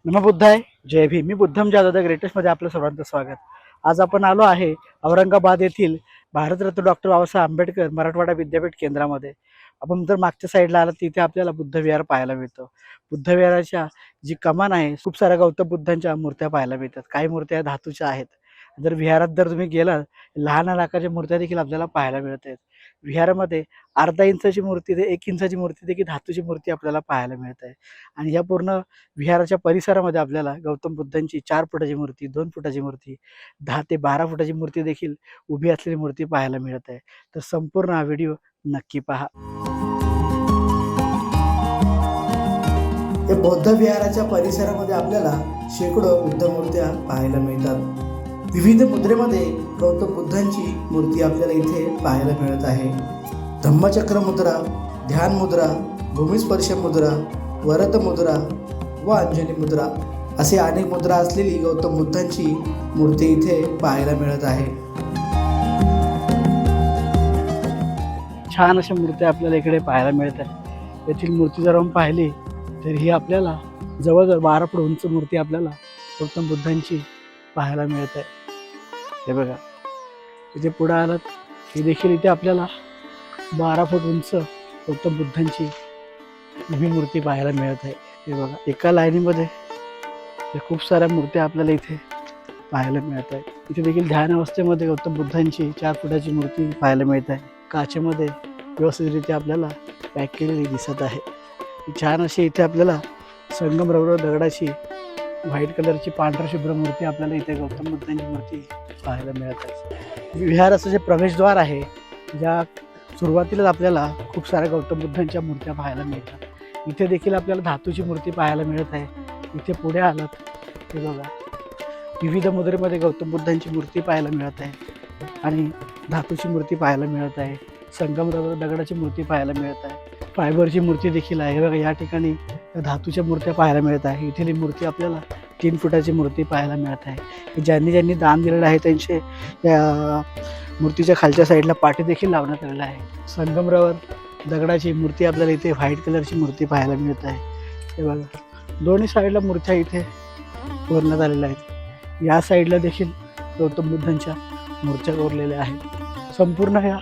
नमो बुद्धाय, जय भीम. मी बुद्धम Jadhav the ग्रेटेस्टमध्ये आपलं सर्वांचं स्वागत. आज आपण आलो आहे औरंगाबाद येथील भारतरत्न डॉक्टर बाबासाहेब आंबेडकर मराठवाडा विद्यापीठ केंद्रामध्ये. आपण जर मागच्या साईडला आला तिथे आपल्याला बुद्ध विहार पाहायला मिळतं. बुद्ध विहाराच्या जी कमान आहे खूप साऱ्या गौतम बुद्धांच्या मूर्त्या पाहायला मिळतात. काही मूर्त्या धातूच्या आहेत. जर विहारात जर तुम्ही गेलात लहान लहान आकाराच्या मूर्त्या देखील आपल्याला पाहायला मिळत आहेत. विहारामध्ये अर्धा इंचाची मूर्ती ते 1 इंचाची मूर्ती देखील धातूची मूर्ती आपल्याला पाहायला मिळत आहे. आणि या पूर्ण विहाराच्या परिसरामध्ये आपल्याला गौतम बुद्धांची 4 फुटाची मूर्ती, 2 फुटाची मूर्ती, 10 ते 12 फुटाची मूर्ती देखील उभी असलेली मूर्ती पाहायला मिळत आहे. तर संपूर्ण हा व्हिडिओ नक्की पहा. या बौद्ध विहाराच्या परिसरामध्ये आपल्याला शेकडो बुद्ध मूर्त्या पाहायला मिळतात. विविध मुद्रेमध्ये गौतम बुद्धांची मूर्ती आपल्याला इथे पाहायला मिळत आहे. धम्मचक्र मुद्रा, ध्यान मुद्रा, भूमिस्पर्श मुद्रा, वरद मुद्रा व अंजनी मुद्रा असे अनेक मुद्रा असलेली गौतम बुद्धांची मूर्ती इथे पाहायला मिळत आहे. छान अशा मूर्त्या आपल्याला इकडे पाहायला मिळत आहेत. येथील मूर्ती जर आपण पाहिली तर ही आपल्याला जवळजवळ 12 फूट उंच मूर्ती आपल्याला गौतम बुद्धांची पाहायला मिळत आहे. हे बघा, इथे पुढे आलात ही देखील इथे आपल्याला 12 फूट उंच गौतम बुद्धांची उभी मूर्ती पाहायला मिळत आहे. हे बघा, एका लाईनीमध्ये खूप साऱ्या मूर्त्या आपल्याला इथे पाहायला मिळत आहेत. इथे देखील ध्यान अवस्थेमध्ये गौतम बुद्धांची 4 फुटाची मूर्ती पाहायला मिळत आहे. काचेमध्ये व्यवस्थितरित्या आपल्याला पॅक केलेली दिसत आहे. छान अशी इथे आपल्याला संगमरवर दगडाची व्हाईट कलरची पांढरा शुभ्र मूर्ती आपल्याला इथे गौतम बुद्धांची मूर्ती पाहायला मिळत आहे. विहाराचं जे प्रवेशद्वार आहे, ज्या सुरुवातीलाच आपल्याला खूप साऱ्या गौतम बुद्धांच्या मूर्त्या पाहायला मिळतात. इथे देखील आपल्याला धातूची मूर्ती पाहायला मिळत आहे. इथे पुढे आलात हे बघा, विविध मुद्रेमध्ये गौतम बुद्धांची मूर्ती पाहायला मिळत आहे आणि धातूची मूर्ती पाहायला मिळत आहे. संगमरवर दगडाची मूर्ती पाहायला मिळत आहे. फायबरची मूर्ती देखील आहे. बघा, या ठिकाणी धातूच्या मूर्त्या पाहायला मिळत आहे. इथली मूर्ती आपल्याला 3 फुटाची मूर्ती पाहायला मिळत आहे. ज्यांनी दान दिलेलं आहे त्यांचे या मूर्तीच्या खालच्या साईडला पाठी देखील लावण्यात आलेला आहे. संगमरवर दगडाची मूर्ती आपल्याला इथे व्हाईट कलरची मूर्ती पाहायला मिळत आहे. हे बघा, दोन्ही साईडला मूर्त्या इथे कोरण्यात आलेल्या आहेत. या साईडला देखील गौतम बुद्धांच्या मूर्त्या कोरलेल्या आहेत. संपूर्ण या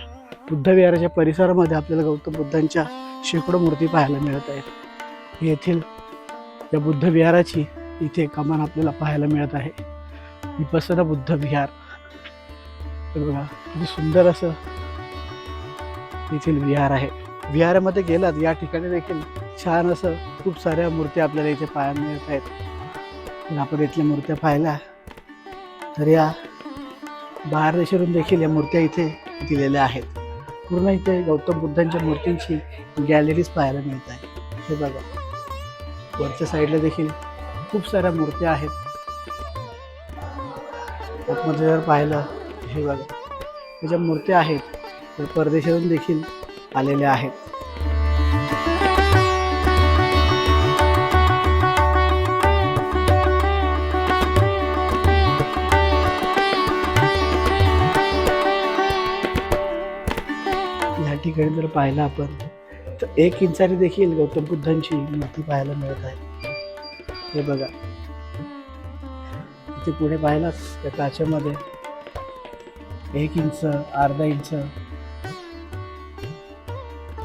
बुद्ध विहाराच्या परिसरामध्ये आपल्याला गौतम बुद्धांच्या शेकडो मूर्ती पाहायला मिळत आहेत. येथील या बुद्ध विहाराची इथे कमान आपल्याला पाहायला मिळत आहे. विपස්සना बुद्ध विहार. बघा, किती सुंदर असं येथील विहार आहे. विहारामध्ये गेलात या ठिकाणी देखील छान असं खूप साऱ्या मूर्त्या आपल्याला इथे पाहायला मिळत आहेत. जर आपण इथल्या मूर्त्या पाहिल्या तर या बाहेर देशातून देखील या मूर्त्या इथे दिलेल्या आहेत. पूर्ण इथे गौतम बुद्धांच्या मूर्तींची गॅलरीज पाहायला मिळत आहे. हे बघा, वरच्या साईडला देखील खूप साऱ्या मूर्त्या आहेत. आतमध्ये जर पाहिलं हे बघा, त्या ज्या मूर्त्या आहेत त्या परदेशातून देखील आलेल्या आहेत. या ठिकाणी जर पाहिलं आपण तर 1 इंचाने देखील गौतम बुद्धांची मूर्ती पाहायला मिळत आहे. हे बघा, इथे पुढे पाहिलात त्या काचेमध्ये 1 इंच, अर्धा इंच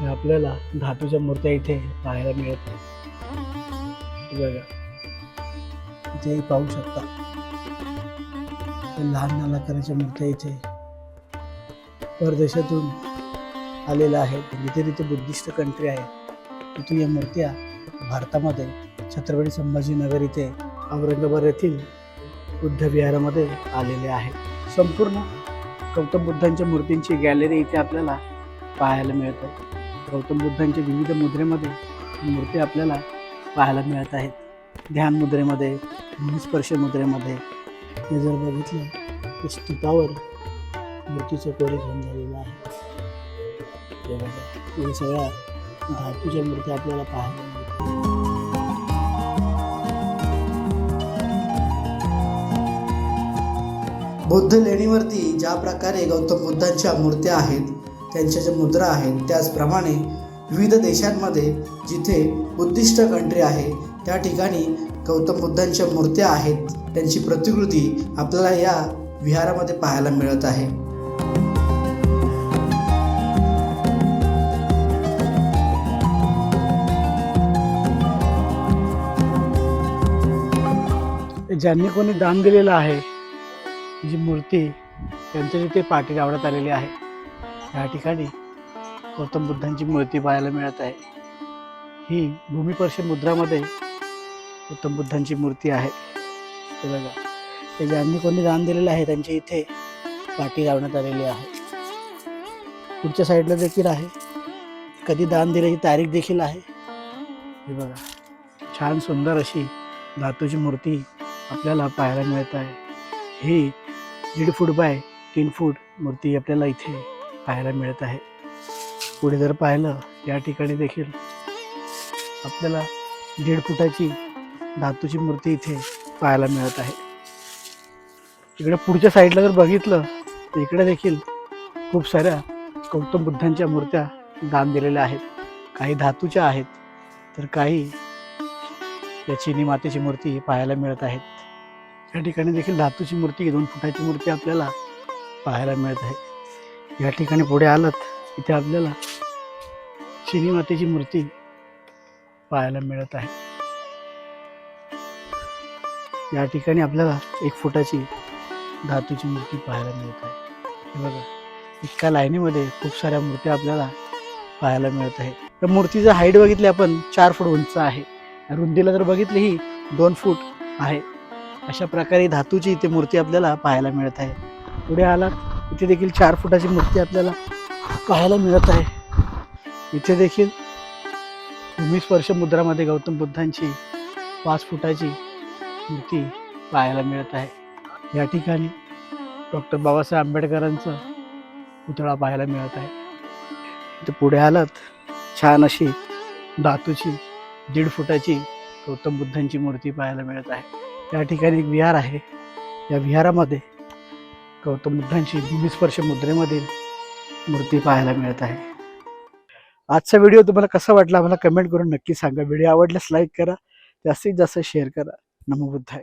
आपल्याला धातूच्या मूर्त्या इथे पाहायला मिळत आहेत. बघा, इथे पाहू शकता लहान लहान आकाराच्या मूर्त्या इथे परदेशातून आलेल्या आहेत. जिथे बुद्धिस्ट कंट्री आहे तिथून या मूर्त्या भारतामध्ये छत्रपती संभाजीनगर इथे औरंगाबाद येथील बुद्ध विहारामध्ये आलेल्या आहेत. संपूर्ण गौतम बुद्धांच्या मूर्तींची गॅलरी इथे आपल्याला पाहायला मिळत आहे. गौतम बुद्धांच्या विविध मुद्रेमध्ये मूर्ती आपल्याला पाहायला मिळत आहेत. ध्यान मुद्रेमध्ये, भूमिस्पर्श मुद्रेमध्ये. हे जर बघितलं तर स्तूपावर मूर्तीचं कोरीव झालेलं आहे. हे सगळ्या धातूच्या मूर्त्या आपल्याला पाहायला मिळतात. बौद्ध लेणीवरती ज्या प्रकारे गौतम बुद्धांच्या मूर्त्या आहेत, त्यांच्या ज्या मुद्रा आहेत, त्याचप्रमाणे विविध देशांमध्ये जिथे बुद्धिस्ट कंट्री आहे त्या ठिकाणी गौतम बुद्धांच्या मूर्त्या आहेत, त्यांची प्रतिकृती आपल्याला या विहारामध्ये पाहायला मिळत आहे. ज्यांनी कोणी दान दिलेलं आहे जी मूर्ती त्यांच्या तिथे पाठी लावण्यात आलेली आहे. या ठिकाणी गौतम बुद्धांची मूर्ती पाहायला मिळत आहे. ही भूमिस्पर्श मुद्रामध्ये गौतम बुद्धांची मूर्ती आहे. ते बघा, ते ज्यांनी कोणी दान दिलेलं आहे त्यांच्या इथे पाठी लावण्यात आलेली आहे. पुढच्या साईडला देखील आहे, कधी दान दिल्याची तारीख देखील आहे. हे बघा, छान सुंदर अशी धातूची मूर्ती आपल्याला पाहायला मिळत आहे. ही 1.5 फूट बाय 3 फूट मूर्ती आपल्याला इथे पाहायला मिळत आहे. पुढे जर पाहिलं या ठिकाणी देखील आपल्याला 1.5 फुटाची धातूची मूर्ती इथे पाहायला मिळत आहे. इकडे पुढच्या साईडला जर बघितलं तर इकडे देखील खूप साऱ्या गौतम बुद्धांच्या मूर्त्या दान दिलेल्या आहेत. काही धातूच्या आहेत तर काही या चिनी मातेची मूर्ती पाहायला मिळत आहेत. या ठिकाणी देखील धातूची मूर्ती 2 फुटाची मूर्ती आपल्याला पाहायला मिळत आहे. या ठिकाणी पुढे आलात इथे आपल्याला चिनी मातेची मूर्ती पाहायला मिळत आहे. या ठिकाणी आपल्याला 1 फुटाची धातूची मूर्ती पाहायला मिळत आहे. हे बघा, इतक्या लाईनीमध्ये खूप साऱ्या मूर्त्या आपल्याला पाहायला मिळत आहे. त्या मूर्तीचं हाईट बघितली आपण 4 फूट उंच आहे. रुंदीला जर बघितली ही 2 फूट आहे. अशा प्रकारे धातूची इथे मूर्ती आपल्याला पाहायला मिळत आहे. पुढे आलात इथे देखील 4 फुटाची मूर्ती आपल्याला पाहायला मिळत आहे. इथे देखील भूमिस्पर्श मुद्रामध्ये गौतम बुद्धांची 5 फुटाची मूर्ती पाहायला मिळत आहे. या ठिकाणी डॉक्टर बाबासाहेब आंबेडकरांचा पुतळा पाहायला मिळत आहे. इथे पुढे आलात छान अशी धातूची 1.5 फुटाची गौतम बुद्धांची मूर्ती पाहायला मिळत आहे. या ठिकाणी एक विहार आहे. या विहारामध्ये गौतम बुद्धांची भूमिस्पर्श मुद्रेमधील मूर्ती पाहायला मिळत आहे. आजचा व्हिडिओ तुम्हाला कसा वाटला मला कमेंट करून नक्की सांगा. व्हिडिओ आवडल्यास लाईक करा, जास्तीत जास्त शेअर करा. नमो बुद्धाय.